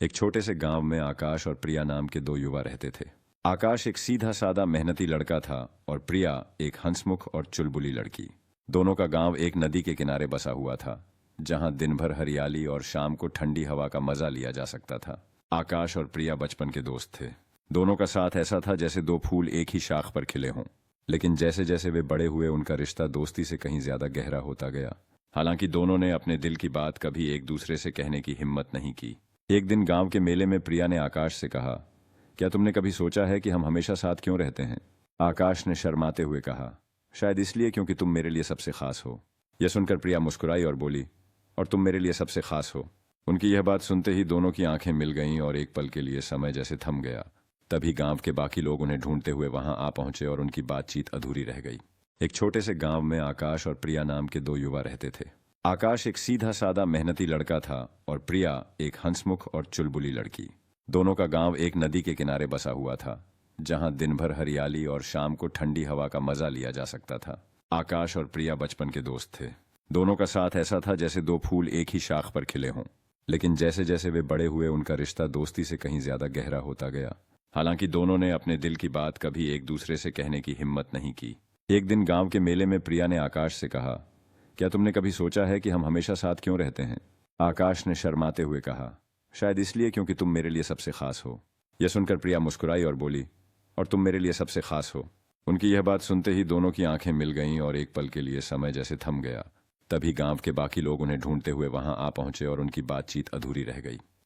एक छोटे से गांव में आकाश और प्रिया नाम के दो युवा रहते थे। आकाश एक सीधा सादा मेहनती लड़का था और प्रिया एक हंसमुख और चुलबुली लड़की। दोनों का गांव एक नदी के किनारे बसा हुआ था, जहां दिन भर हरियाली और शाम को ठंडी हवा का मजा लिया जा सकता था। आकाश और प्रिया बचपन के दोस्त थे। दोनों का साथ ऐसा था जैसे दो फूल एक ही शाख पर खिले हों। लेकिन जैसे जैसे वे बड़े हुए, उनका रिश्ता दोस्ती से कहीं ज्यादा गहरा होता गया। हालांकि दोनों ने अपने दिल की बात कभी एक दूसरे से कहने की हिम्मत नहीं की। एक दिन गांव के मेले में प्रिया ने आकाश से कहा, क्या तुमने कभी सोचा है कि हम हमेशा साथ क्यों रहते हैं? आकाश ने शर्माते हुए कहा, शायद इसलिए क्योंकि तुम मेरे लिए सबसे खास हो। यह सुनकर प्रिया मुस्कुराई और बोली, और तुम मेरे लिए सबसे खास हो। उनकी यह बात सुनते ही दोनों की आंखें मिल गईं और एक पल के लिए समय जैसे थम गया। तभी गांव के बाकी लोग उन्हें ढूंढते हुए वहां आ पहुंचे और उनकी बातचीत अधूरी रह गई। एक छोटे से गांव में आकाश और प्रिया नाम के दो युवा रहते थे। आकाश एक सीधा सादा मेहनती लड़का था और प्रिया एक हंसमुख और चुलबुली लड़की। दोनों का गांव एक नदी के किनारे बसा हुआ था, जहां दिन भर हरियाली और शाम को ठंडी हवा का मजा लिया जा सकता था। आकाश और प्रिया बचपन के दोस्त थे। दोनों का साथ ऐसा था जैसे दो फूल एक ही शाख पर खिले हों। लेकिन जैसे जैसे वे बड़े हुए, उनका रिश्ता दोस्ती से कहीं ज्यादा गहरा होता गया। हालांकि दोनों ने अपने दिल की बात कभी एक दूसरे से कहने की हिम्मत नहीं की। एक दिन गांव के मेले में प्रिया ने आकाश से कहा, क्या तुमने कभी सोचा है कि हम हमेशा साथ क्यों रहते हैं? आकाश ने शर्माते हुए कहा, शायद इसलिए क्योंकि तुम मेरे लिए सबसे खास हो। यह सुनकर प्रिया मुस्कुराई और बोली, और तुम मेरे लिए सबसे खास हो। उनकी यह बात सुनते ही दोनों की आंखें मिल गईं और एक पल के लिए समय जैसे थम गया। तभी गांव के बाकी लोग उन्हें ढूंढते हुए वहां आ पहुंचे और उनकी बातचीत अधूरी रह गई।